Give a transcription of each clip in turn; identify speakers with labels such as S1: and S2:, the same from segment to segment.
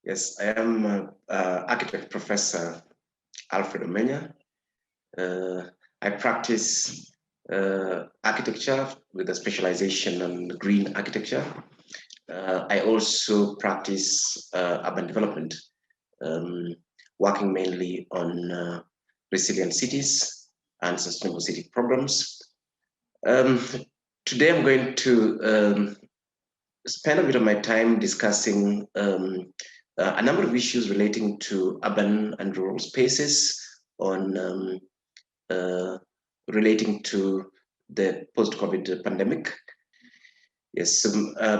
S1: Yes, I am architect Professor Alfred Omenya. I practice architecture with a specialization on green architecture. I also practice urban development, working mainly on resilient cities and sustainable city programs. Today I'm going to spend a bit of my time discussing a number of issues relating to urban and rural spaces on relating to the post-COVID pandemic. Yes, so,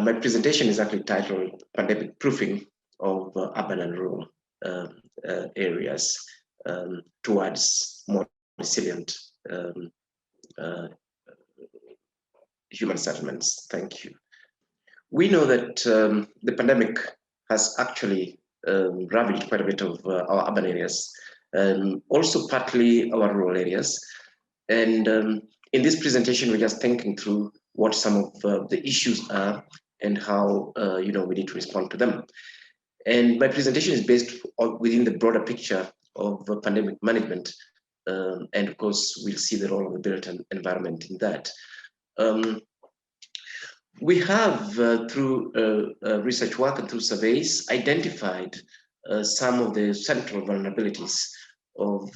S1: my presentation is actually titled Pandemic Proofing of Urban and Rural Areas towards more resilient human settlements. Thank you. We know that the pandemic has actually ravaged quite a bit of our urban areas, also partly our rural areas. And in this presentation, we're just thinking through what some of the issues are and how we need to respond to them. And my presentation is based within the broader picture of pandemic management. And of course, we'll see the role of the built environment in that. We have, through research work and through surveys, identified some of the central vulnerabilities of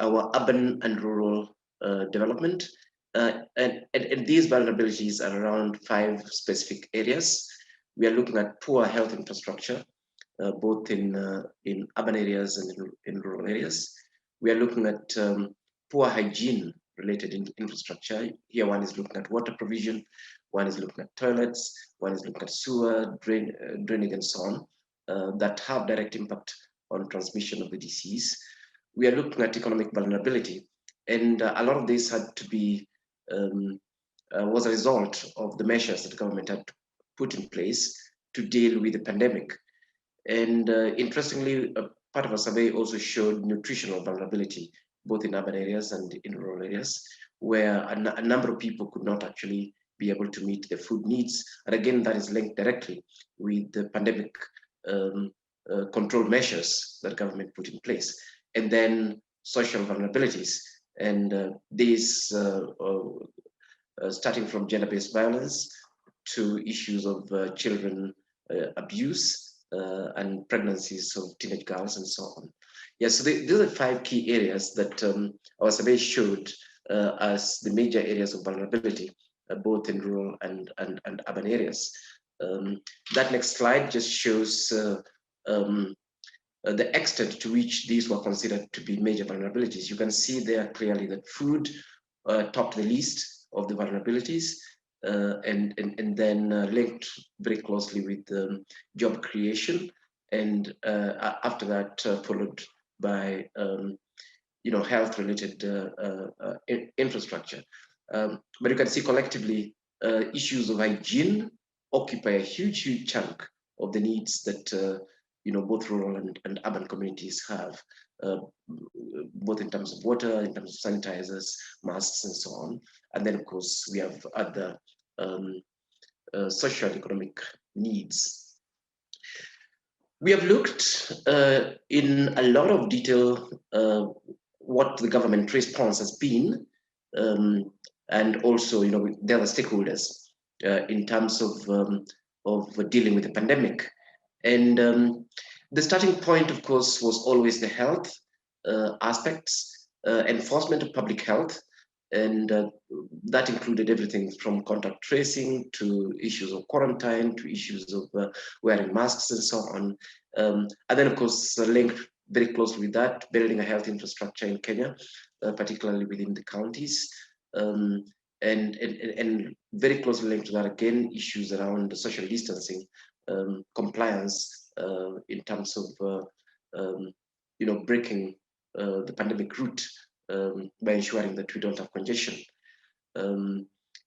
S1: our urban and rural development. And these vulnerabilities are around 5 specific areas. We are looking at poor health infrastructure, both in urban areas and in rural areas. We are looking at poor hygiene related infrastructure. Here one is looking at water provision, one is looking at toilets, one is looking at sewer, drainage and so on, that have direct impact on transmission of the disease. We are looking at economic vulnerability, and a lot of this had to be, was a result of the measures that the government had put in place to deal with the pandemic. And interestingly, part of our survey also showed nutritional vulnerability, both in urban areas and in rural areas, where a number of people could not actually be able to meet their food needs. And again, that is linked directly with the pandemic control measures that government put in place. And then social vulnerabilities. And these, starting from gender-based violence to issues of children abuse and pregnancies of teenage girls and so on. Yeah, so these are 5 key areas that our survey showed as the major areas of vulnerability, both in rural and urban areas. That next slide just shows the extent to which these were considered to be major vulnerabilities. You can see there clearly that food topped the list of the vulnerabilities, and then linked very closely with job creation, and after that followed by health-related infrastructure. But you can see collectively issues of hygiene occupy a huge chunk of the needs that both rural and urban communities have, both in terms of water, in terms of sanitizers, masks, and so on. And then, of course, we have other social economic needs. We have looked in a lot of detail what the government response has been, and also, with the other stakeholders in terms of dealing with the pandemic. And the starting point, of course, was always the health aspects, enforcement of public health, and that included everything from contact tracing to issues of quarantine to issues of wearing masks and so on. And then, of course, linked very closely with that, building a health infrastructure in Kenya, particularly within the counties. And very closely linked to that, again, issues around social distancing, compliance in terms of breaking the pandemic route by ensuring that we don't have congestion.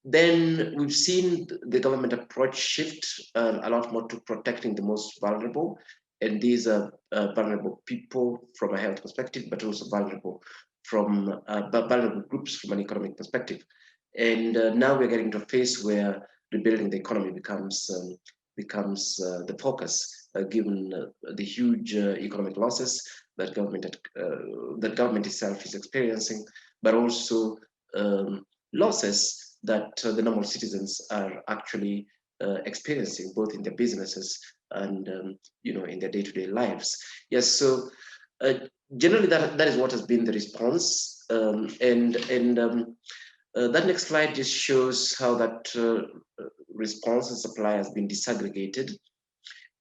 S1: Then we've seen the government approach shift a lot more to protecting the most vulnerable, and these are vulnerable people from a health perspective, but also vulnerable groups from an economic perspective. And now we're getting to a phase where rebuilding the economy becomes becomes the focus, given the huge economic losses that government itself is experiencing, but also losses that the normal citizens are actually experiencing, both in their businesses and in their day-to-day lives. Yes, so generally that is what has been the response, that next slide just shows how that response and supply has been disaggregated.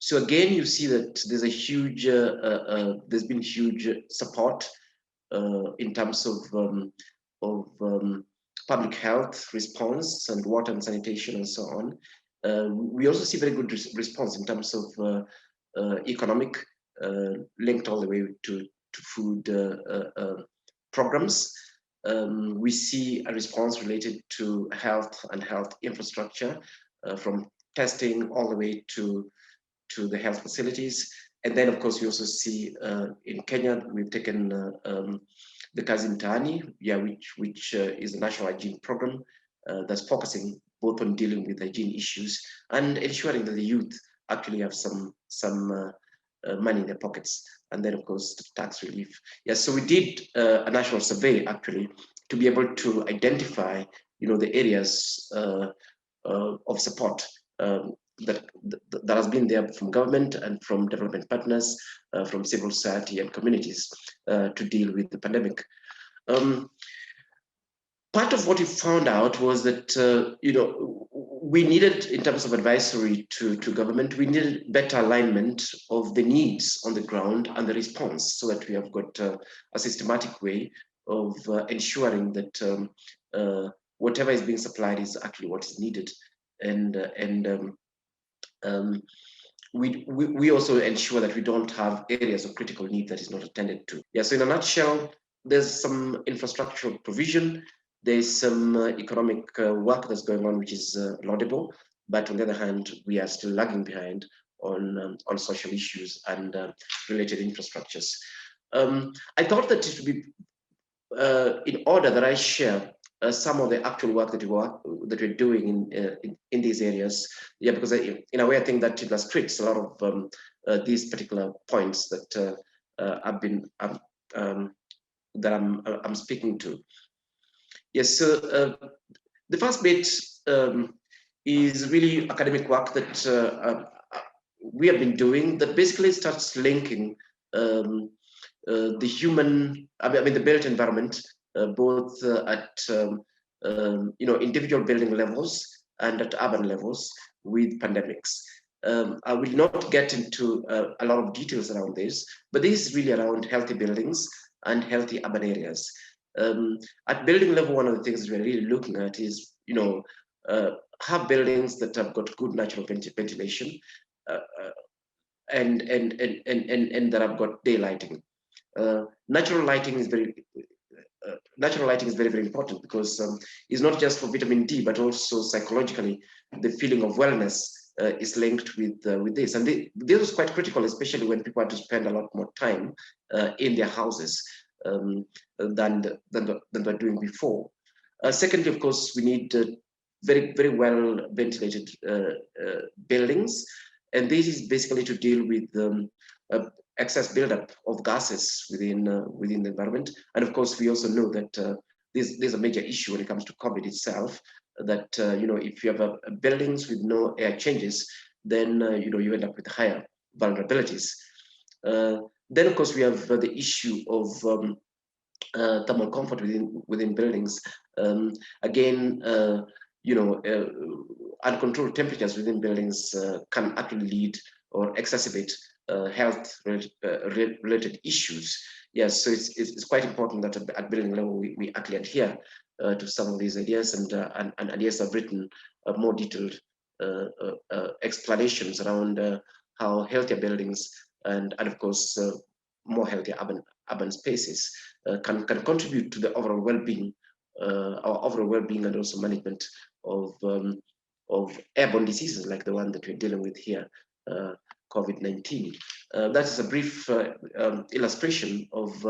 S1: So again, you see that there's a huge, there's been huge support in terms of public health response and water and sanitation and so on. We also see very good response in terms of economic, linked all the way to food programs. We see a response related to health and health infrastructure, from testing all the way to the health facilities. And then, of course, we also see in Kenya, we've taken the Kazi mtaani, which is a national hygiene program that's focusing both on dealing with hygiene issues and ensuring that the youth actually have some money in their pockets. And then, of course, the tax relief. Yes, so we did a national survey actually to be able to identify, the areas of support that has been there from government and from development partners, from civil society and communities to deal with the pandemic. Part of what we found out was that, we needed, in terms of advisory to government, we needed better alignment of the needs on the ground and the response, so that we have got a systematic way of ensuring that whatever is being supplied is actually what is needed. We also ensure that we don't have areas of critical need that is not attended to. Yeah, so in a nutshell, there's some infrastructural provision, there's some economic work that's going on, which is laudable, but on the other hand, we are still lagging behind on social issues and related infrastructures. I thought that it would be in order that I share some of the actual work that we're doing in these areas. Yeah, because in a way I think that it illustrates a lot of these particular points that I'm speaking to. Yes, so the first bit is really academic work that we have been doing that basically starts linking the human, the built environment, both at individual building levels and at urban levels with pandemics. I will not get into a lot of details around this, but this is really around healthy buildings and healthy urban areas. At building level, one of the things we're really looking at is, have buildings that have got good natural ventilation and that have got daylighting. Natural lighting is very very important, because it's not just for vitamin D, but also psychologically the feeling of wellness is linked with this, and this is quite critical, especially when people have to spend a lot more time in their houses than they're doing before. Secondly, of course, we need very very well ventilated buildings, and this is basically to deal with excess buildup of gases within the environment. And of course, we also know that there's a major issue when it comes to COVID itself, that if you have buildings with no air changes, then you end up with higher vulnerabilities. Then of course we have the issue of thermal comfort within buildings. Again, uncontrolled temperatures within buildings can actually lead or exacerbate health related issues. Yes, so it's quite important that at building level we actually adhere to some of these ideas, and yes, I've written more detailed explanations around how healthier buildings and of course more healthier urban spaces can contribute to the overall well-being, and also management of airborne diseases like the one that we're dealing with here, COVID-19. That is a brief illustration of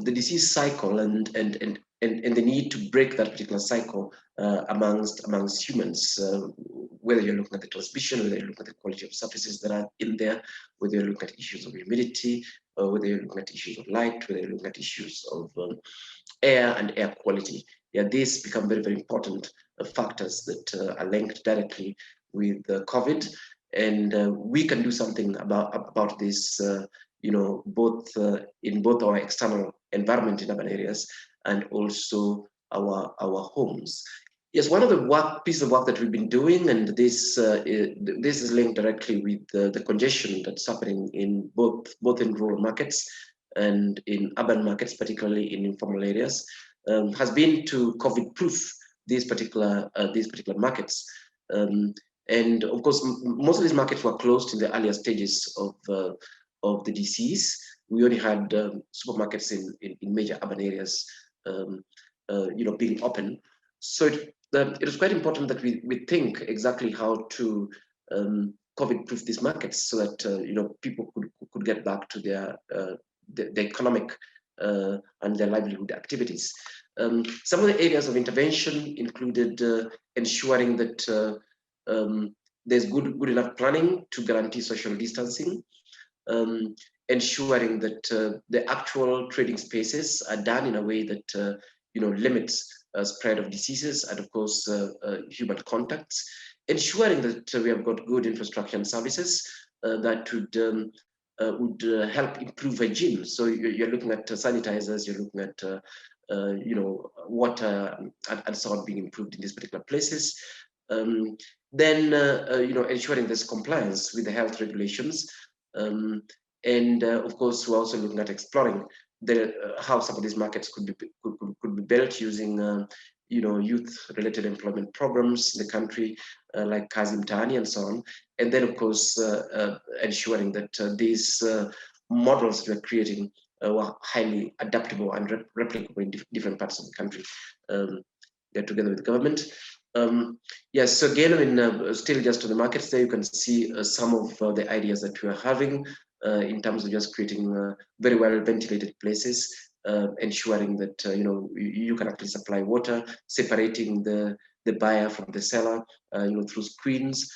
S1: the disease cycle and and the need to break that particular cycle amongst humans, whether you're looking at the transmission, whether you're looking at the quality of surfaces that are in there, whether you're looking at issues of humidity, whether you're looking at issues of light, whether you're looking at issues of air and air quality. Yeah, these become very, very important factors that are linked directly with COVID, and we can do something about this, both in both our external environment in urban areas and also our homes. Yes, one of the pieces of work that we've been doing, and this is linked directly with the congestion that's happening in both in rural markets and in urban markets, particularly in informal areas, has been to COVID-proof these particular markets. And of course, most of these markets were closed in the earlier stages of the disease. We only had supermarkets in major urban areas, being open. So it was quite important that we think exactly how to COVID-proof these markets so that people could get back to their the economic and their livelihood activities. Some of the areas of intervention included ensuring that there's good enough planning to guarantee social distancing, ensuring that the actual trading spaces are done in a way that limits spread of diseases and of course human contacts, ensuring that we have got good infrastructure and services that would help improve hygiene. So you're looking at sanitizers, you're looking at water and so on being improved in these particular places. Then ensuring there's compliance with the health regulations, and of course we're also looking at exploring how some of these markets could be built using youth-related employment programs in the country, like Kazi, mtaani, and so on. And then, of course, ensuring that these models we're creating were highly adaptable and replicable in different parts of the country, together with the government. Yes, so again, I mean, still just to the markets there, you can see some of the ideas that we are having in terms of just creating very well ventilated places, ensuring that you can actually supply water, separating the buyer from the seller, through screens,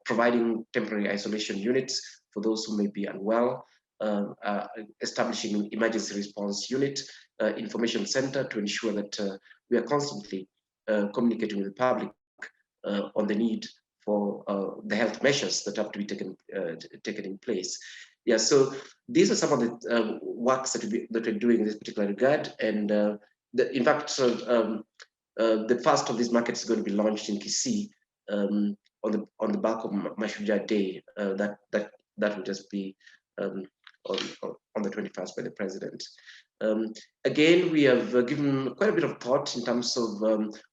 S1: providing temporary isolation units for those who may be unwell, establishing an emergency response unit, information center to ensure that we are constantly communicating with the public on the need for the health measures that have to be taken in place. Yeah, so these are some of the works that we're doing in this particular regard, and in fact, the first of these markets is going to be launched in Kisii on the back of Mashujaa Day. That will just be on the 21st by the president. Again, we have given quite a bit of thought in terms of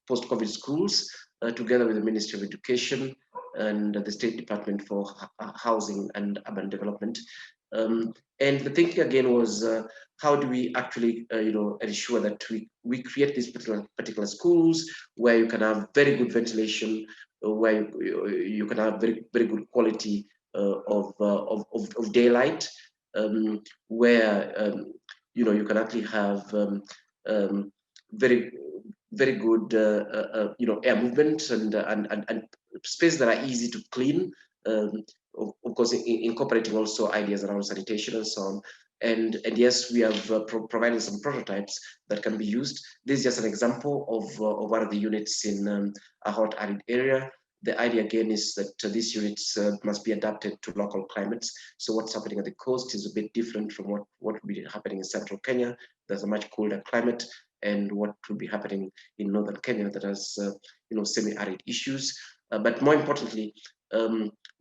S1: post-COVID schools, together with the Ministry of Education and the State Department for Housing and Urban Development. And the thinking again was, how do we actually, ensure that we create these particular schools where you can have very good ventilation, where you can have very good quality of daylight, where you can actually have very good air movement and spaces that are easy to clean. Of course, incorporating also ideas around sanitation and so on. And yes, we have provided some prototypes that can be used. This is just an example of one of the units in a hot arid area. The idea again is that these units must be adapted to local climates. So what's happening at the coast is a bit different from what would be happening in central Kenya. There's a much colder climate, and what will be happening in northern Kenya that has semi-arid issues. But more importantly,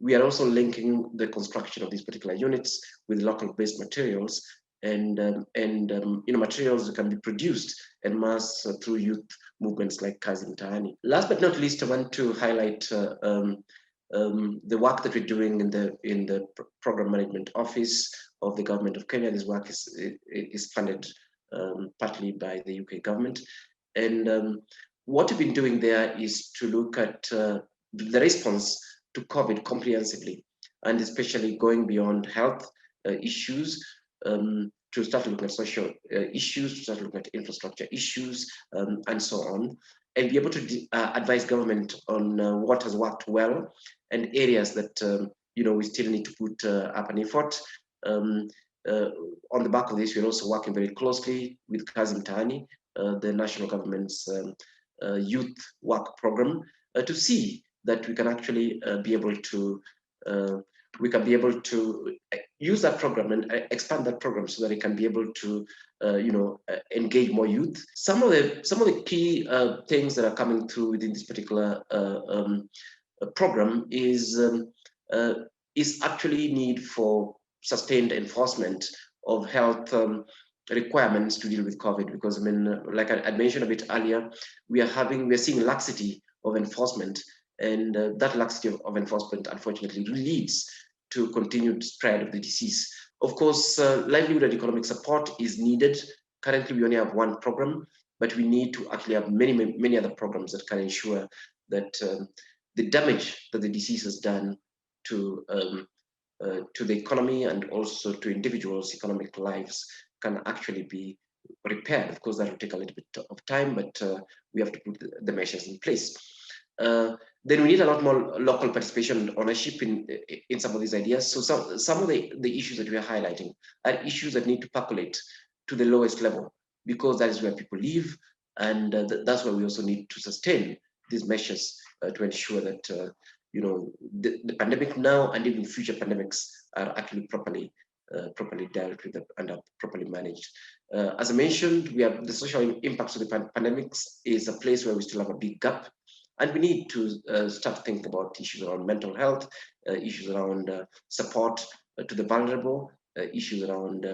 S1: we are also linking the construction of these particular units with local-based materials and materials that can be produced en masse through youth movements like Kazi mtaani. Last but not least, I want to highlight the work that we're doing in the Program Management Office of the Government of Kenya. This work is funded partly by the UK government, and what we've been doing there is to look at the response to COVID comprehensively, and especially going beyond health issues to start looking at social issues, to start looking at infrastructure issues, and so on, and be able to advise government on what has worked well and areas that we still need to put up an effort. On the back of this, we're also working very closely with Kazi Mtaani, the national government's youth work program, to see that we can actually be able to use that program and expand that program so that it can be able to engage more youth. Some of the key things that are coming through within this particular program is actually need for sustained enforcement of health requirements to deal with COVID, because I mean, like I mentioned a bit earlier, we're seeing laxity of enforcement, and that laxity of enforcement unfortunately leads to continued spread of the disease. Of course, livelihood and economic support is needed. Currently, we only have one program, but we need to actually have many other programs that can ensure that the damage that the disease has done to the economy and also to individuals' economic lives can actually be repaired. Of course, that will take a little bit of time, but we have to put the measures in place. Then we need a lot more local participation and ownership in some of these ideas. So some of the issues that we are highlighting are issues that need to percolate to the lowest level, because that is where people live, and that's why we also need to sustain these measures to ensure that the pandemic now and even future pandemics are actually properly dealt with and are properly managed. As I mentioned, we have the social impacts of the pandemics is a place where we still have a big gap, and we need to start thinking about issues around mental health, issues around support to the vulnerable, issues around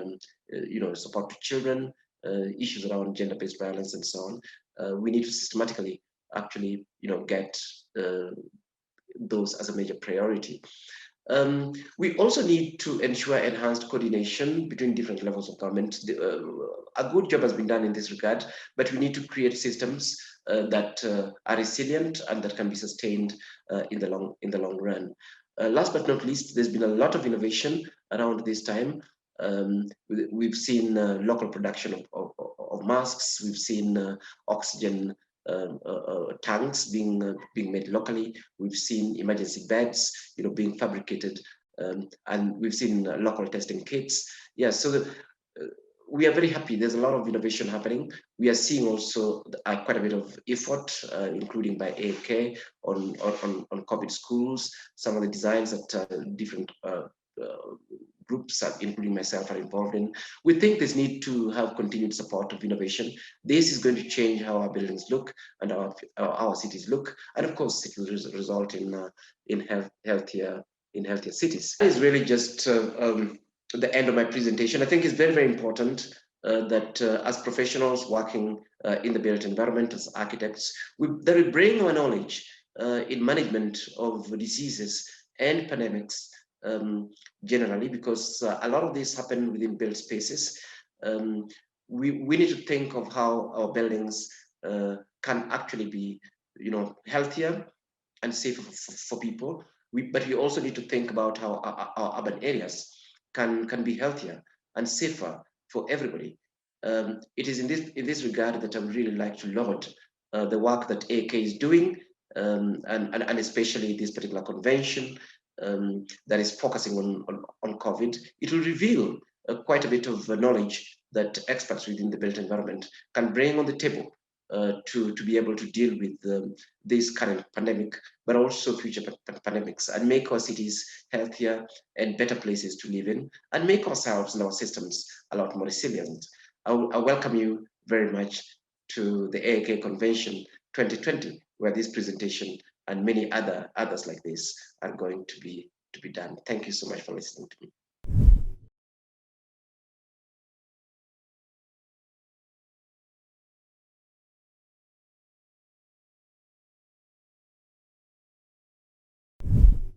S1: support to children, issues around gender-based violence, and so on. We need to systematically actually get those as a major priority. We also need to ensure enhanced coordination between different levels of government. A good job has been done in this regard, but we need to create systems that are resilient and that can be sustained in the long run. Last but not least, there's been a lot of innovation around this time. We've seen local production of masks. We've seen oxygen tanks being made locally. We've seen emergency beds, being fabricated, and we've seen local testing kits. Yeah, so we are very happy. There's a lot of innovation happening. We are seeing also quite a bit of effort, including by AAK on COVID schools. Some of the designs that different groups, including myself, are involved in. We think there's need to have continued support of innovation. This is going to change how our buildings look and our cities look, and of course, it will result in healthier cities. That is really just the end of my presentation. I think it's very, very important that as professionals working in the built environment, as architects, that we bring our knowledge in management of diseases and pandemics generally, because a lot of this happen within built spaces. We need to think of how our buildings can actually be, healthier and safer for people. But we also need to think about how our urban areas can be healthier and safer for everybody. It is in this regard that I would really like to laud the work that AAK is doing, and especially this particular convention that is focusing on COVID. It will reveal quite a bit of knowledge that experts within the built environment can bring on the table to be able to deal with this current pandemic, but also future pandemics, and make our cities healthier and better places to live in, and make ourselves and our systems a lot more resilient. I welcome you very much to the AAK Convention 2020, where this presentation and many others like this are going to be done. Thank you so much for listening to me.